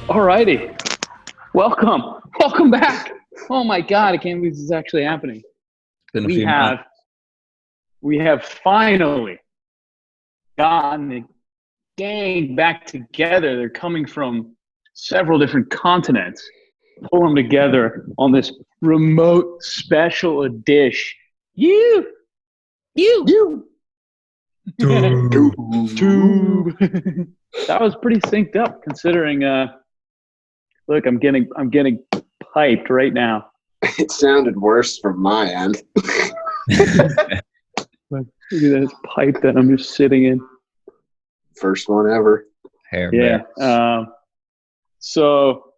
Alrighty, welcome back. Oh my God, I can't believe this is actually happening. Been a We few months. have finally gotten the gang back together. They're coming from several different continents. Pull them together on this remote special edition. You. Dude. Tube. That was pretty synced up, considering. Look, I'm getting piped right now. It sounded worse from my end. Look at this pipe that I'm just sitting in. First one ever. Hair Yeah. bear. So,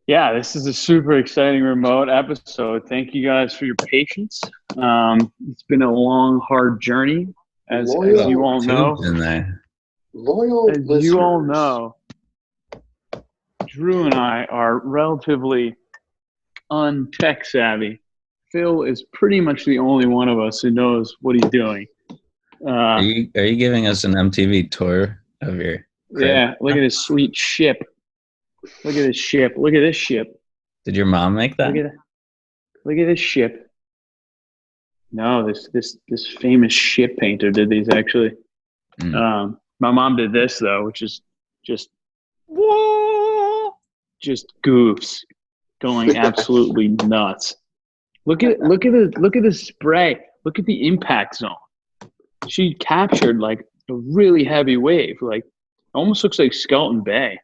yeah, this is a super exciting remote episode. Thank you guys for your patience. It's been a long, hard journey, as you all know. Tube's in there. Loyal As listeners. you all know, Drew and I are relatively untech savvy. Phil is pretty much the only one of us who knows what he's doing. Are you giving us an MTV tour of your crib? Yeah, look at this sweet ship. Look at this ship. Look at this ship. Did your mom make that? Look at this ship. No, this famous ship painter did these actually. My mom did this though, which is just goofs going absolutely nuts. Look at the spray. Look at the impact zone. She captured like a really heavy wave. Like almost looks like Skeleton Bay.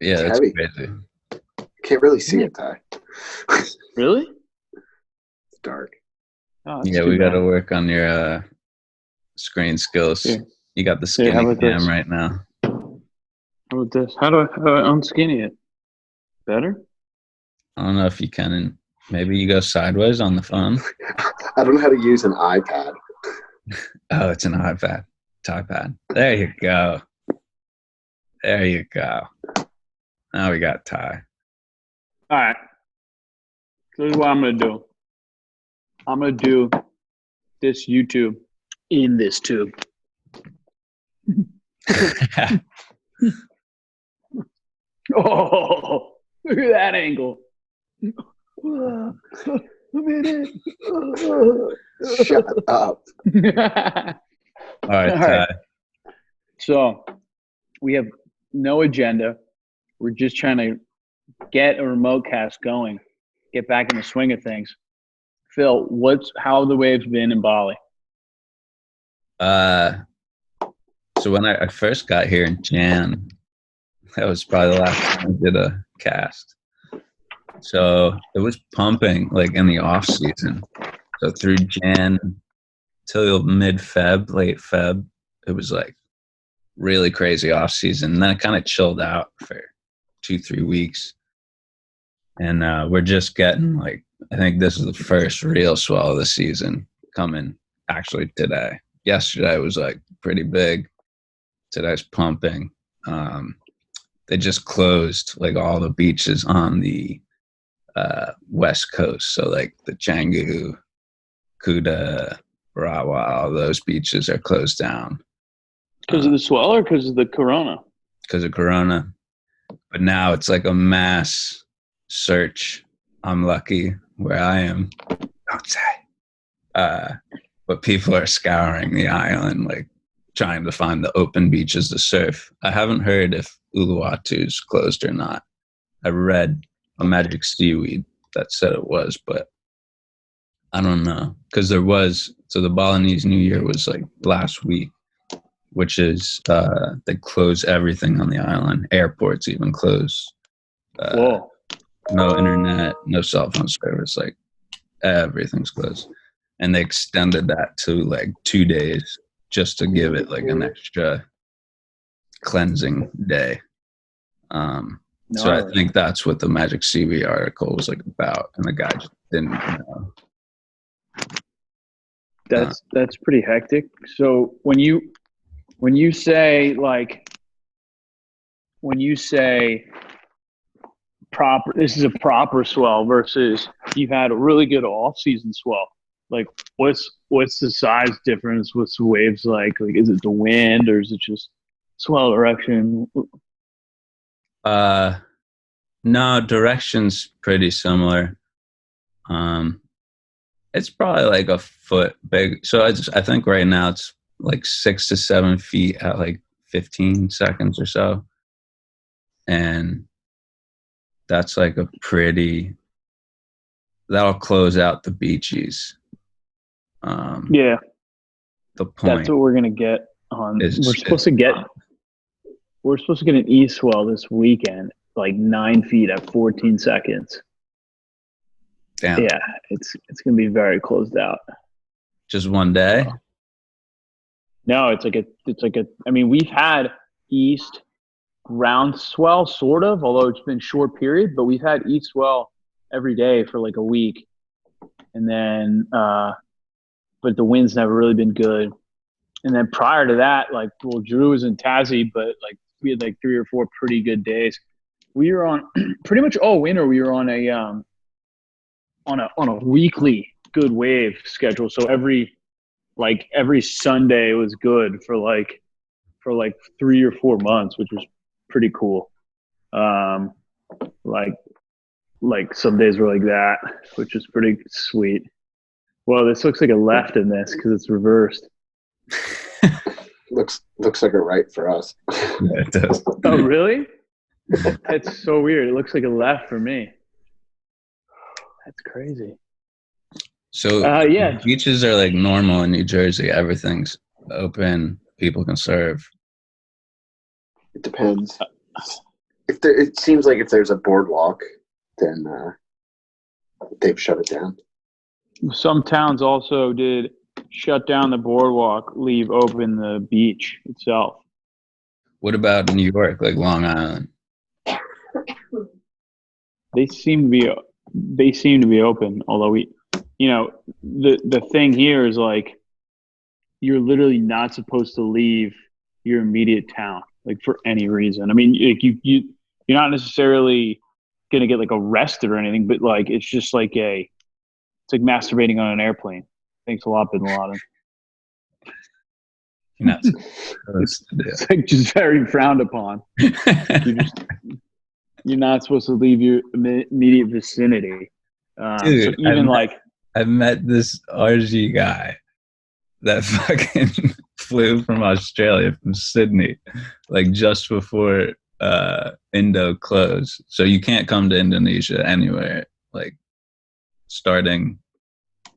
Yeah, It's that's heavy. crazy. Can't really see it, Ty. Really? It's dark. Oh, that's Yeah, too we got to bad. work on your screen skills. Yeah. You got the Yeah, how skinny about cam this? right now. How about this? How do I unskinny it? Better? I don't know if you can. And maybe you go sideways on the phone. I don't know how to use an iPad. Oh, it's an iPad. It's iPad. There you go. There you go. Now we got Ty. All right. So this is what I'm going to do. I'm going to do this YouTube in this tube. Oh, look at that angle. I'm in it. Shut up. All right, All Ty. right. So we have no agenda. We're just trying to get a remote cast going, get back in the swing of things. Phil, how have the waves been in Bali? So when I first got here in Jan, that was probably the last time I did a cast. So it was pumping like in the off season. So through Jan till mid-Feb, late Feb, it was like really crazy off season. And then it kind of chilled out for 2-3 weeks. And we're just getting like, I think this is the first real swell of the season coming actually today. Yesterday was like pretty big. Today's pumping. They just closed like all the beaches on the west coast. So like the Canggu, Kuta, Rawa, all those beaches are closed down. Because of the swell or because of the corona? Because of Corona. But now it's like a mass search. I'm lucky where I am. Don't say. But people are scouring the island, like trying to find the open beaches to surf. I haven't heard if Yewwwtoo's closed or not. I read a magic seaweed that said it was, but I don't know. Because there was, so the Balinese New Year was like last week, which is they close everything on the island. Airports even close. Whoa. No internet, no cell phone service. Like everything's closed. And they extended that to like 2 days just to give it like an extra cleansing day. So I think that's what the Magic Seaweed article was like about, and the guy just didn't know. That's pretty hectic. So when you say proper, this is a proper swell versus you've had a really good off-season swell. Like, what's the size difference? What's the waves like? Like, is it the wind or is it just swell direction? No, direction's pretty similar. It's probably like a foot big. So I think right now it's like 6 to 7 feet at like 15 seconds or so. And that's like a pretty, that'll close out the beaches. Yeah, The point that's what we're gonna get on. is We're supposed to get an E-swell this weekend, like 9 feet at 14 seconds. damn, Yeah, it's gonna be very closed out. just one day. No, it's like a. I mean, we've had east ground swell, sort of, although it's been short period. But we've had east swell every day for like a week, and then, but the wind's never really been good. And then prior to that, like, well, Drew was in Tassie, but like we had like 3 or 4 pretty good days. We were on pretty much all winter. We were on a weekly good wave schedule. So every Sunday was good for like 3 or 4 months, which was pretty cool. Like some days were like that, which is pretty sweet. Well, this looks like a left in this because it's reversed. Looks like a right for us. Yeah, it does. Oh, really? That's so weird. It looks like a left for me. That's crazy. So yeah, beaches are like normal in New Jersey. Everything's open. People can serve. It depends. It seems like if there's a boardwalk, then they've shut it down. some towns also did shut down the boardwalk, leave open the beach itself. What about New York, like Long Island? They seem to be open, although the thing here is like you're literally not supposed to leave your immediate town, like for any reason. I mean, like you're not necessarily gonna get like arrested or anything, but like it's like masturbating on an airplane. Thanks a lot, Bin Laden. You're not supposed to do. It's like just very frowned upon. You're not supposed to leave your immediate vicinity. Dude, so even I met this RG guy that fucking flew from Australia, from Sydney, like just before Indo closed. So you can't come to Indonesia anywhere, like starting, I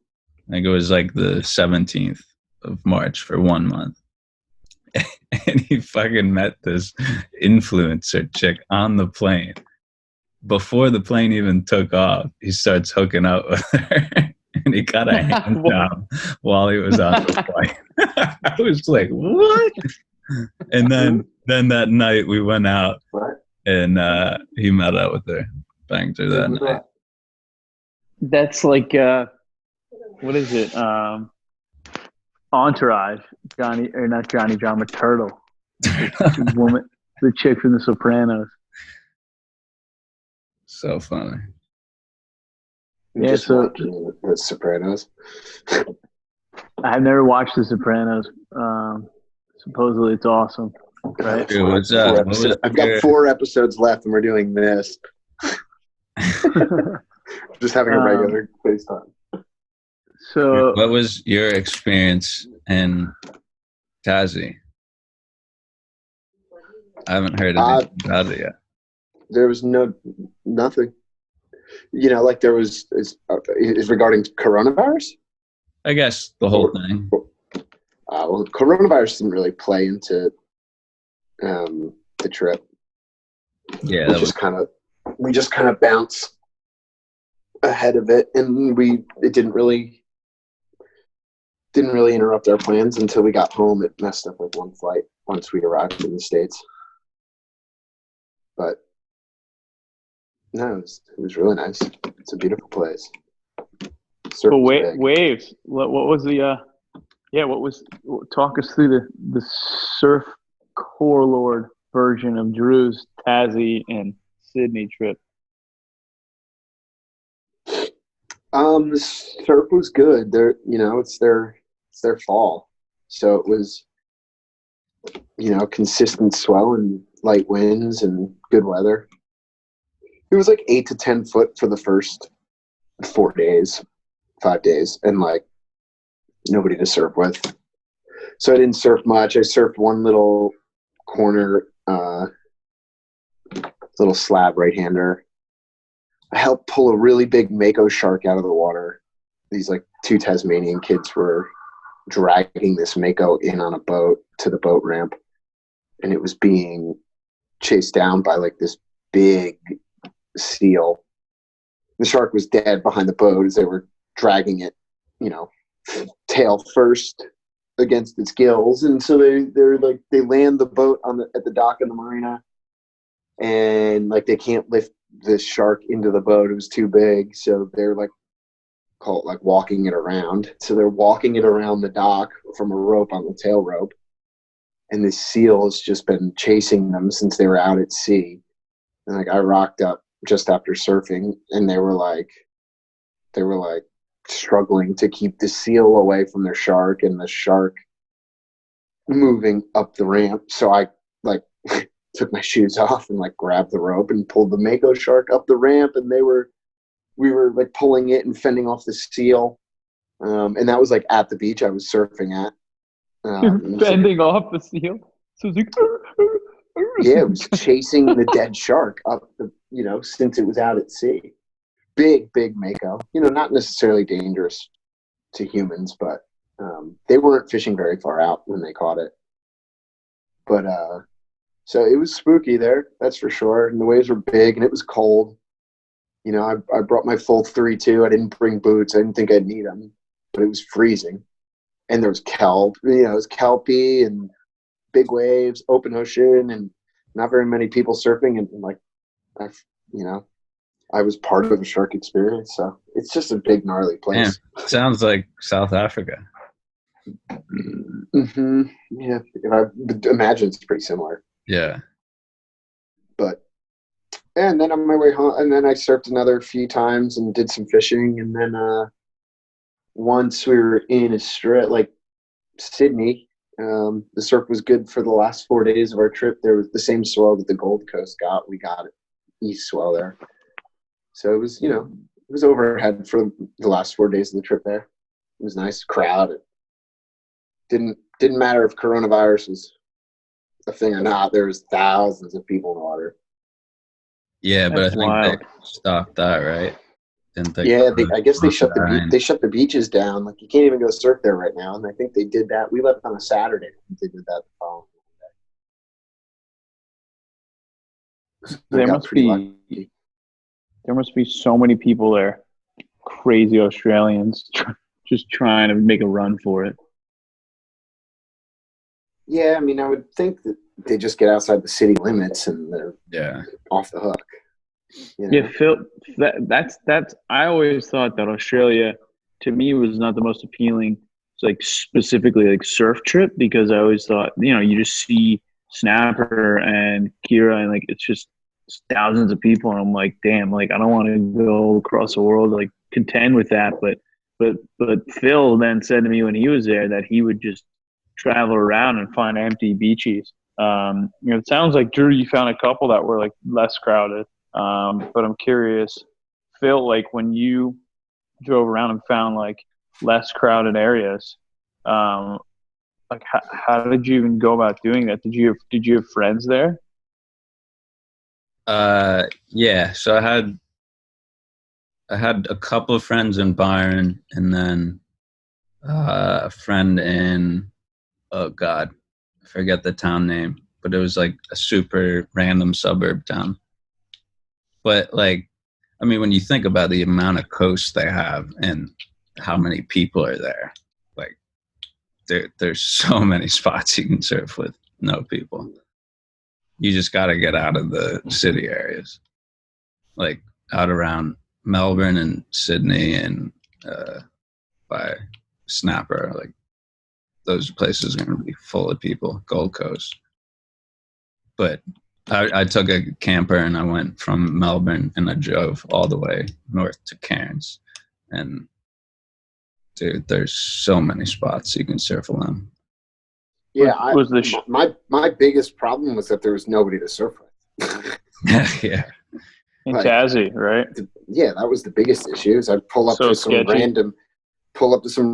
think it was like the 17th of March for 1 month. And he fucking met this influencer chick on the plane. Before the plane even took off, he starts hooking up with her. And he got a hand job while he was on the plane. I was like, what? And then that night we went out and he met up with her, banged her that night. That's like, what is it? Entourage. John, but Turtle. The woman, the chick from The Sopranos. So funny. Yeah, so The Sopranos. I've never watched The Sopranos. Supposedly it's awesome, right? Dude, what's up? I've got 4 episodes left, and we're doing this. Just having a regular FaceTime. So, what was your experience in Tassie? I haven't heard anything about it yet. There was nothing. Like there was is regarding coronavirus. I guess the whole thing. Well, coronavirus didn't really play into the trip. Yeah, we just kind of bounced ahead of it, and it didn't really interrupt our plans until we got home. It messed up with one flight once we arrived in the States, but no, it was really nice. It's a beautiful place. but waves. What was the? Talk us through the surf core lord version of Drew's Tassie and Sydney trip. The surf was good. It's their fall, so it was consistent swell and light winds and good weather. It was like 8 to 10 foot for the first 5 days, and like nobody to surf with. So I didn't surf much. I surfed one little corner, little slab right-hander. I helped pull a really big mako shark out of the water. These like 2 Tasmanian kids were dragging this mako in on a boat to the boat ramp, and it was being chased down by like this big seal. The shark was dead behind the boat as they were dragging it, tail first against its gills. And so they land the boat at the dock in the marina, and like they can't lift this shark into the boat. It was too big. So they're like, call it like walking it around. So they're walking it around the dock from a rope on the tail rope. And this seal has just been chasing them since they were out at sea. And like I rocked up just after surfing, and they were like struggling to keep the seal away from their shark, and the shark moving up the ramp. So I like took my shoes off and like grabbed the rope and pulled the mako shark up the ramp, and we were like pulling it and fending off the seal. And that was like at the beach I was surfing at. Fending off the seal. So it's like, yeah, it was chasing the dead shark up the, since it was out at sea. Big mako. Not necessarily dangerous to humans, but they weren't fishing very far out when they caught it. But so it was spooky there, that's for sure. And the waves were big, and it was cold. I brought my full 3-2. I didn't bring boots. I didn't think I'd need them, but it was freezing. And there was kelp. It was kelpy and big waves, open ocean, and not very many people surfing. And like, I was part of the shark experience. So it's just a big, gnarly place. Yeah, sounds like South Africa. Mm-hmm. Yeah, I imagine it's pretty similar. Yeah. And then on my way home, and then I surfed another few times and did some fishing. And then once we were in Sydney, the surf was good for the last 4 days of our trip. There was the same swell that the Gold Coast got. We got east swell there. So it was, it was overhead for the last 4 days of the trip there. It was nice, crowd. Didn't matter if coronavirus was a thing or not. There was thousands of people in the water. Yeah, but That's I think wild. they stopped that, right? Didn't they? Yeah, I guess they shut the beaches down. Like you can't even go surf there right now. And I think they did that. We left on a Saturday. I think they did that the following day. There must be so many people there. Crazy Australians just trying to make a run for it. Yeah, I mean, I would think that they just get outside the city limits and they're off the hook. Yeah, Phil, that's I always thought that Australia to me was not the most appealing, like specifically like surf trip, because I always thought, you just see Snapper and Kira and like it's thousands of people, and I'm like, damn, like I don't want to go across the world like contend with that. But Phil then said to me when he was there that he would just travel around and find empty beaches. It sounds like, Drew, you found a couple that were like less crowded. But I'm curious, Phil, like when you drove around and found like less crowded areas, like how did you even go about doing that? Did you have friends there? Yeah. So I had a couple of friends in Byron, and then a friend in, oh God, I forget the town name, but it was like a super random suburb town. But like, I mean, when you think about the amount of coast they have and how many people are there, like there's so many spots you can surf with no people. You just got to get out of the city areas, like out around Melbourne and Sydney and by Snapper. Like those places are going to be full of people. Gold Coast, but I took a camper and I went from Melbourne and I drove all the way north to Cairns, and dude, there's so many spots you can surf along. Yeah, my biggest problem was that there was nobody to surf with. Yeah. In Like, Tassie, right? That was the biggest issue. Is I'd pull up So to some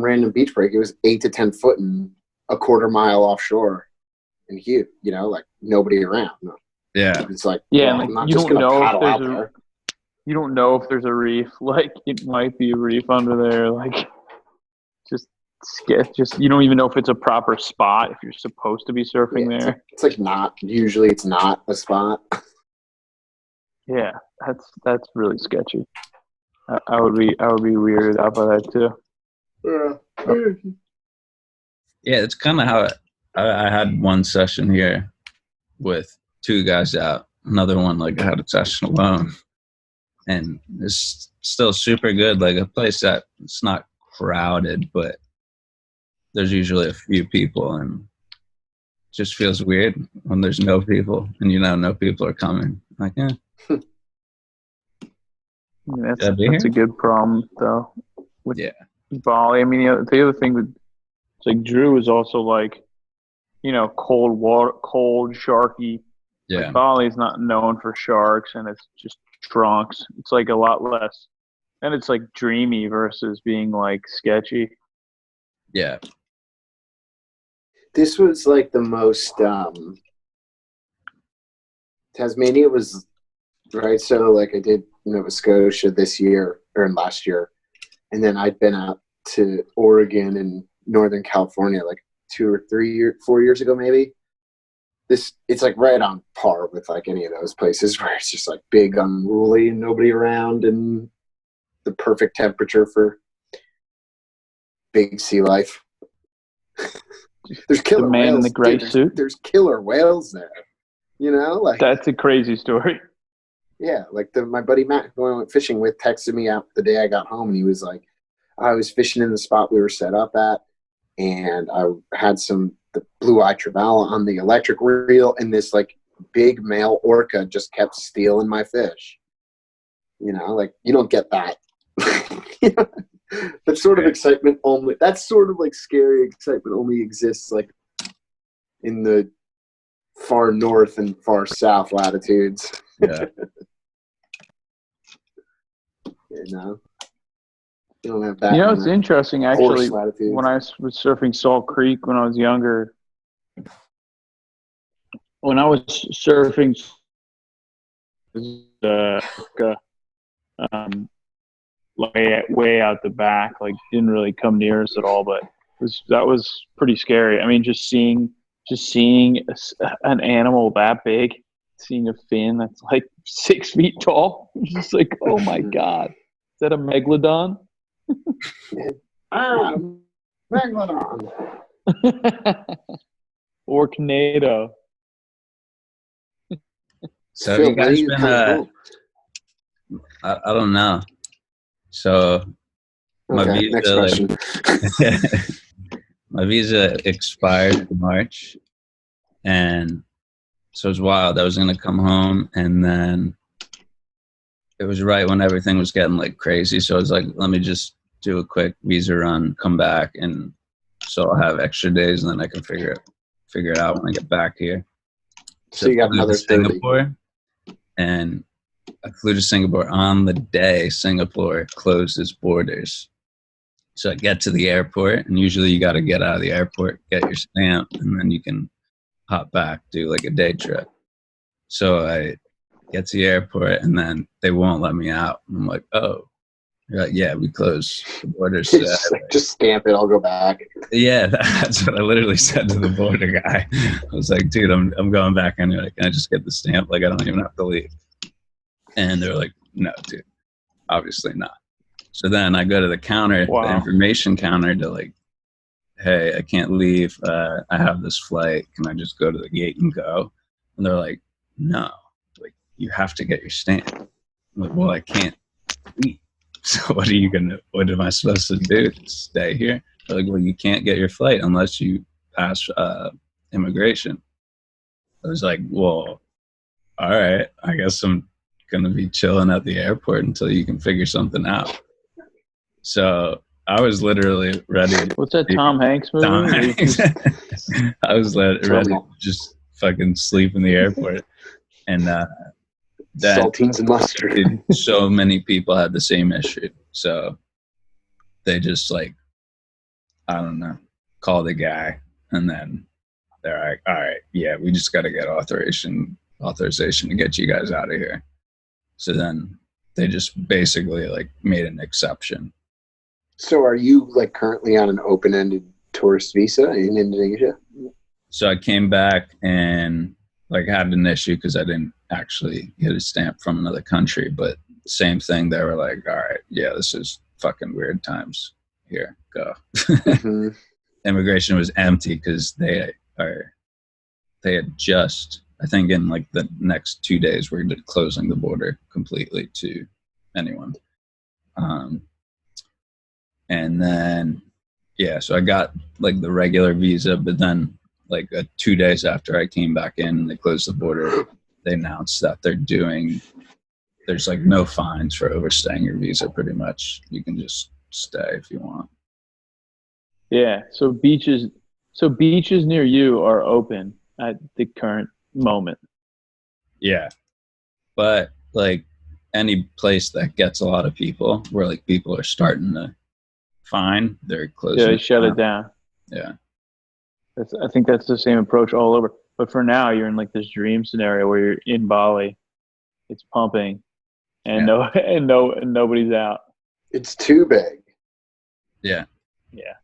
random beach break. It was 8 to 10 foot and a quarter mile offshore, and huge. Like nobody around. Yeah. It's like, Yeah, well, and I'm not you just don't gonna know if paddle out there's there. you don't know if there's a reef. Like it might be a reef under there. Like just you don't even know if it's a proper spot if you're supposed to be surfing there. It's like not usually. It's not a spot. Yeah, that's really sketchy. I would be weirded out by that too. Yeah, it's kind of how I had one session here with 2 guys out. Another one, like, I had a session alone. And it's still super good. Like, a place that it's not crowded, but there's usually a few people. And it just feels weird when there's no people and no people are coming. Like, That's a good problem, though. With Bali. I mean, the other thing with it's like Drew is also like, cold water, cold, sharky. Yeah. Like Bali's not known for sharks, and it's just trunks. It's like a lot less, and it's like dreamy versus being like sketchy. Yeah. This was like the most. Tasmania was right. So like I did Nova Scotia this year or last year, and then I'd been out to Oregon and Northern California like 4 years ago maybe. It's like right on par with like any of those places where it's just like big, unruly, and nobody around, and the perfect temperature for big sea life. There's killer the man whales. in the gray suit. There's killer whales there. Like that's a crazy story. Yeah, like my buddy Matt, who I went fishing with, texted me out the day I got home, and he was like, I was fishing in the spot we were set up at, and I had the blue-eye trevally on the electric reel, and this like big male orca just kept stealing my fish. Like you don't get that. That sort of excitement only. That sort of like scary excitement only exists like in the far north and far south latitudes. Yeah. You don't have that. It's interesting actually. When I was surfing Salt Creek when I was younger, when I was surfing way out the back, like didn't really come near us at all, but that was pretty scary. I mean, just seeing an animal that big, seeing a fin that's like 6 feet tall, just like, oh my god, is that a megalodon? Megalodon. Or tornado. So have you guys been I don't know. So my visa my visa expired in March, and so it was wild. I was gonna come home, and then it was right when everything was getting like crazy. So I was like, let me just do a quick visa run, come back, and so I'll have extra days, and then I can figure it out when I get back here. So you got another Singapore, and I flew to Singapore on the day Singapore closed its borders. So I get to the airport, and usually you got to get out of the airport, get your stamp, and then you can hop back, do like a day trip. So I get to the airport, and then they won't let me out. I'm like, oh. They're like, yeah, we closed the borders. Just stamp it, I'll go back. Yeah, that's what I literally said to the border guy. I was like, dude, I'm going back anyway. Can I just get the stamp? Like, I don't even have to leave. And they're like, no, dude, obviously not. So then I go to the counter, the information counter, to like, hey, I can't leave. I have this flight. Can I just go to the gate and go? And they're like, no, like you have to get your stamp. I'm like, well, I can't leave. So what am I supposed to do? Stay here? They're like, well, you can't get your flight unless you pass immigration. I was like, well, all right, I guess I'm going to be chilling at the airport until you can figure something out. So I was literally ready. What's that Tom Hanks movie? Tom Hanks. I was ready to just fucking sleep in the airport. And then Saltines and mustard. so many people had the same issue. So they just like, I don't know, call the guy, and then they're like, all right, yeah, we just got to get authorization to get you guys out of here. So then they just basically like made an exception. So are you like currently on an open-ended tourist visa in Indonesia? So I came back and like had an issue because I didn't actually get a stamp from another country, but same thing. They were like, all right, yeah, this is fucking weird times here. Go. Mm-hmm. Immigration was empty because they had just, I think in like the next 2 days, we're closing the border completely to anyone. And then, yeah, so I got like the regular visa, but then like 2 days after I came back in, they closed the border. They announced that there's like no fines for overstaying your visa pretty much. You can just stay if you want. Yeah. So beaches near you are open at the current moment. Yeah. But like any place that gets a lot of people where like people are starting to fine, they're closing. Yeah, they shut it down. Yeah. I think that's the same approach all over. But for now, you're in like this dream scenario where you're in Bali, it's pumping, and nobody's out. It's too big. Yeah. Yeah.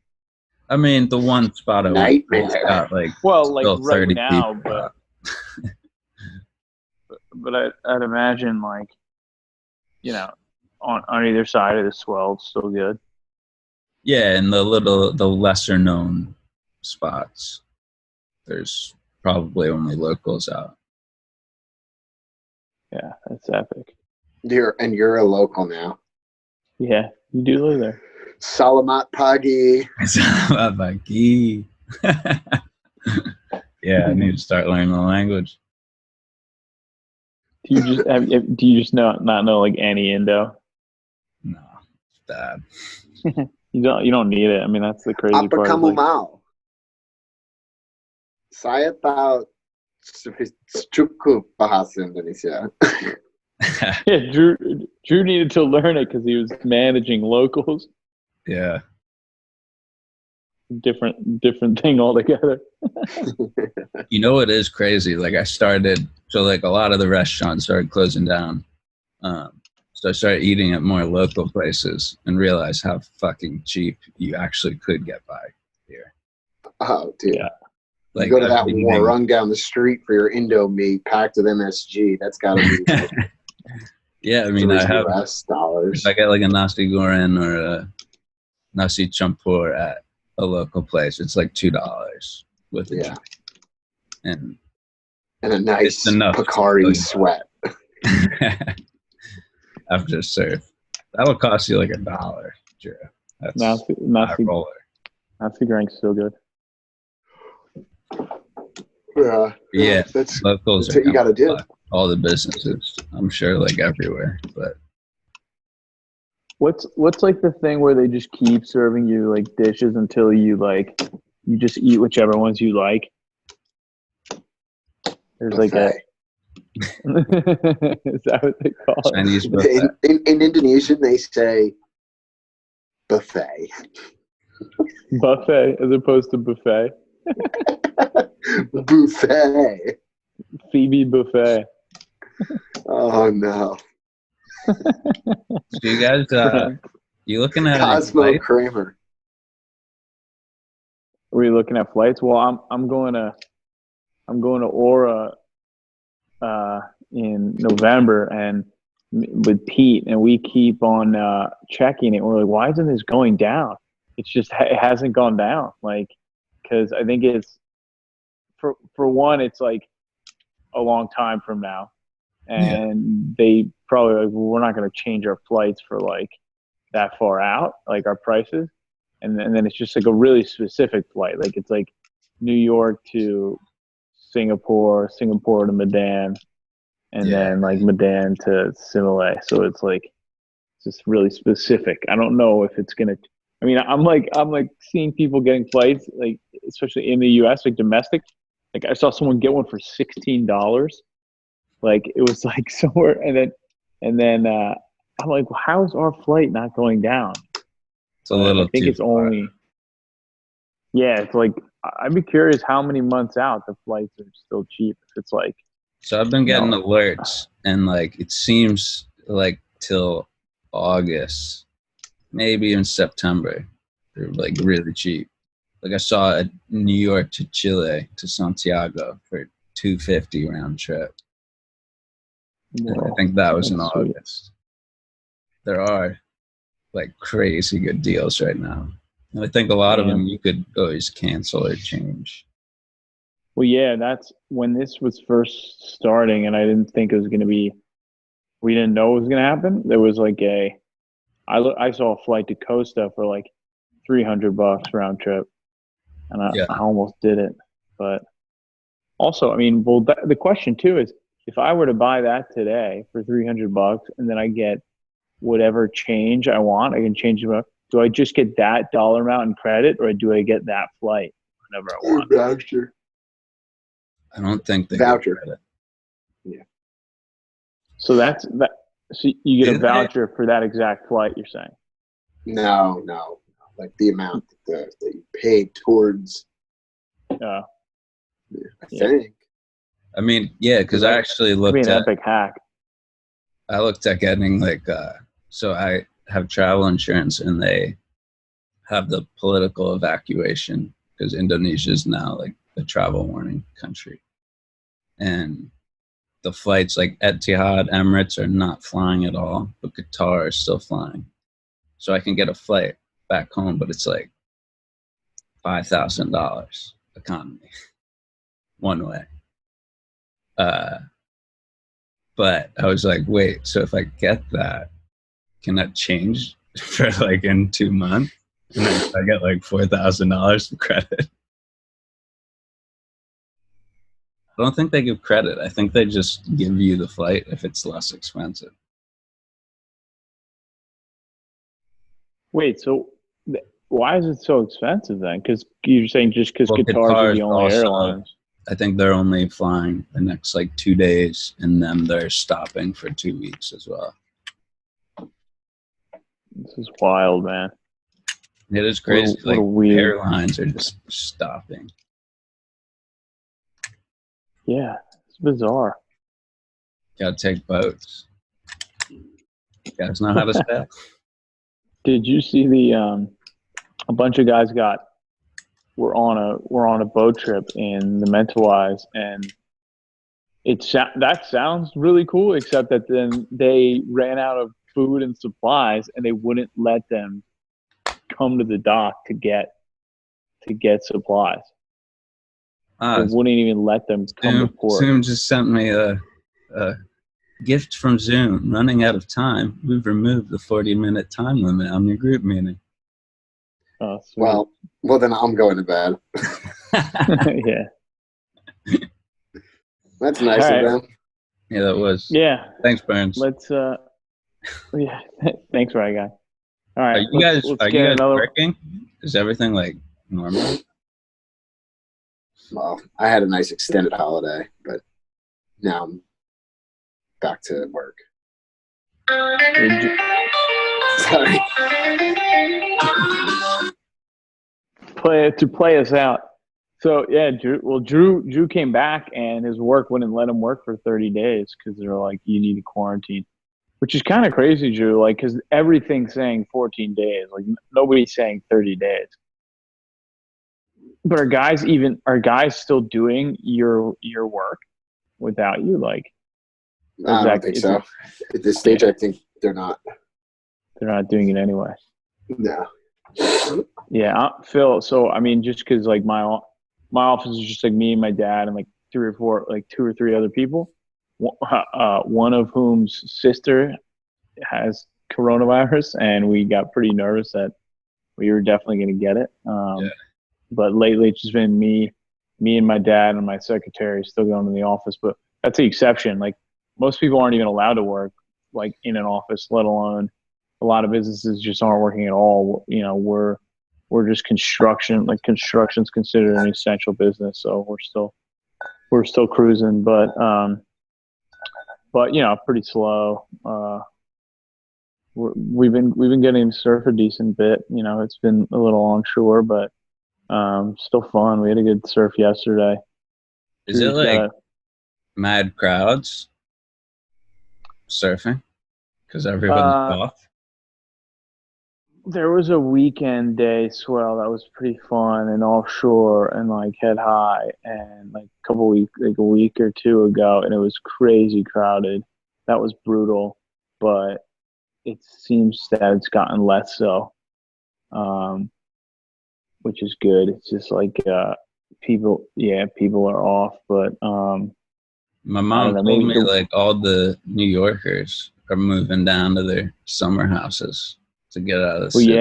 I mean, the one spot I went got like right 30 now, people. but I'd imagine like, you know, on either side of the swell, it's still good. Yeah, and the lesser known spots, there's probably only locals out. Yeah, that's epic. You're a local now. Yeah, you do live there. Salamat pagi. Salamat pagi. Yeah, I need to start learning the language. Do you just not know like any Indo? No, it's bad. You don't need it. I mean, that's the crazy Apa part. kamu mau? Saya tahu cukup bahasa Indonesia. Yeah, Drew needed to learn it because he was managing locals. Yeah. Different thing altogether. You know what is crazy? Like like a lot of the restaurants started closing down. So I started eating at more local places and realized how fucking cheap you actually could get by here. Oh, dude. Yeah. Like, you go to that run down the street for your Indo meat packed with MSG. That's got to be like yeah, I mean, I have dollars. If I get like a nasi goreng or a nasi campur at a local place, it's like $2 with a drink. And a nice Picari sweat. After serve. That'll cost you like $1, Drew. That's nasi goreng's so good. Yeah, that's locals what you got to do. All the businesses, I'm sure, like everywhere. But what's like the thing where they just keep serving you like dishes until you just eat whichever ones you like? There's buffet. Is that what they call it? Chinese buffet. In Indonesian, they say buffet. Buffet as opposed to buffet. Buffet. Phoebe Buffet. Oh no. So you guys, you looking at Cosmo Kramer? Are we looking at flights? Well, I'm going to Aura in November and with Pete, and we keep on checking it. We're like, why isn't this going down? It's just it hasn't gone down. Like, because I think it's for one, it's like a long time from now, and they probably like, well, we're not going to change our flights for like that far out, like our prices, and then it's just like a really specific flight, like it's like New York to Singapore to Medan, and then like Medan to Simile. So it's like it's just really specific. I don't know if it's gonna. I mean, I'm like seeing people getting flights, like especially in the U.S., like domestic. Like I saw someone get one for $16. Like it was like somewhere, and then I'm like, well, how's our flight not going down? It's a little I think too it's far. only, yeah, it's like I'd be curious how many months out the flights are still cheap. If it's like, So I've been you getting know, alerts, and like it seems like till August, maybe even September, they're like really cheap. Like I saw a New York to Chile to Santiago for 250 round trip, and I well, think that was in that's sweet. August. There are like crazy good deals right now, and I think a lot of them Damn. you could always cancel or change. Well, yeah, that's when this was first starting, and I didn't think it was going to be. We didn't know it was going to happen. There was like I saw a flight to Costa for like $300 round trip, and Yeah, I almost did it. But also, I mean, well, the question too is, if I were to buy that today for $300, and then I get whatever change I want, I can change it. Do I just get that dollar amount in credit, or do I get that flight whenever I want? Voucher. I don't think they give Voucher. credit. Yeah. So that's that. So you get a Do they? voucher for that exact flight. You're saying? No. Like the amount that you paid towards, Uh, I yeah, think. I mean, yeah, because I actually it'd be looked an at epic hack. getting like so I have travel insurance and they have the political evacuation because Indonesia is now like a travel warning country. And the flights like Etihad, Emirates are not flying at all, but Qatar is still flying. So I can get a flight back home, but it's like $5,000 economy one way. But I was like, wait, so if I get that, can that change for like in 2 months? And then I get like $4,000 for credit. I don't think they give credit. I think they just give you the flight if it's less expensive. Wait, so why is it so expensive then? Because you're saying just because Well, Qatar's are Qatar is the only also, airlines. I think they're only flying the next like 2 days and then they're stopping for 2 weeks as well. This is wild, man. It is crazy. What a Like weird. airlines are just stopping. Yeah, it's bizarre. Gotta take boats. You guys know how to sail? Did you see a bunch of guys were on a boat trip in the Mentawais, and that sounds really cool, except that then they ran out of food and supplies, and they wouldn't let them come to the dock to get supplies. They wouldn't even let them come to port. Zoom just sent me a gift from Zoom. Running out of time. We've removed the 40-minute time limit on your group meeting. Oh, sweet. Well, then I'm going to bed. Yeah. That's nice All of right. them. Yeah, that was. Yeah. Thanks, Burns. Let's yeah. Thanks, right guy. All right. Are you guys another working? Is everything like normal? Well, I had a nice extended holiday, but now I'm back to work. Sorry. play us out. So yeah, Drew came back and his work wouldn't let him work for 30 days because they're like, you need to quarantine, which is kind of crazy, Drew. Like, because everything's saying 14 days. Like nobody's saying 30 days. But are guys still doing your work without you? Like, I don't think so. At this stage, I think they're not. They're not doing it anyway. No. Yeah, Phil. So I mean, just because like my office is just like me and my dad and like two or three other people. One of whom's sister has coronavirus, and we got pretty nervous that we were definitely going to get it. But lately, it's just been me and my dad and my secretary still going to the office. But that's the exception. Like most people aren't even allowed to work like in an office, let alone a lot of businesses just aren't working at all. You know, we're just construction. Like construction's considered an essential business, so we're still cruising. But but pretty slow. We've been getting to surf a decent bit. It's been a little onshore, but still fun. We had a good surf yesterday. Is it like mad crowds surfing because everybody's off? There was a weekend day swell that was pretty fun and offshore and like head high, and like a week or two ago, and it was crazy crowded. That was brutal, but it seems that it's gotten less so, which is good. It's just like people are off, but my mom told me like all the New Yorkers are moving down to their summer houses to get out of the city.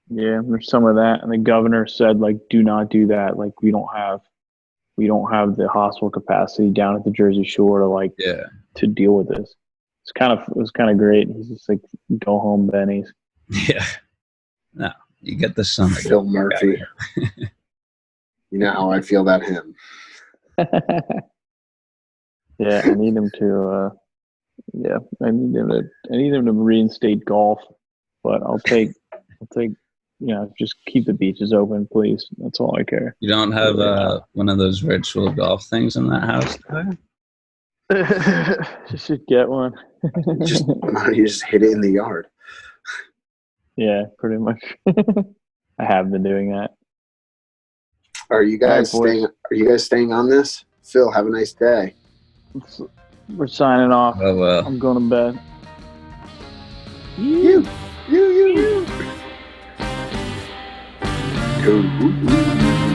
Yeah, there's some of that, and the governor said like, do not do that. Like we don't have the hospital capacity down at the Jersey Shore to deal with this. It was kind of great. He's just like, go home, Benny's. Yeah. No, you get the summer. Phil Murphy. You know how I feel about him. Yeah, I need him to. I need him to reinstate golf. But I'll take. Just keep the beaches open, please. That's all I care. You don't have one of those virtual golf things in that house, do you? You should get one. You just hit it in the yard. Yeah, pretty much. I have been doing that. Are you guys staying on this? Phil, have a nice day. We're signing off. Oh well. I'm going to bed. You. Ooh.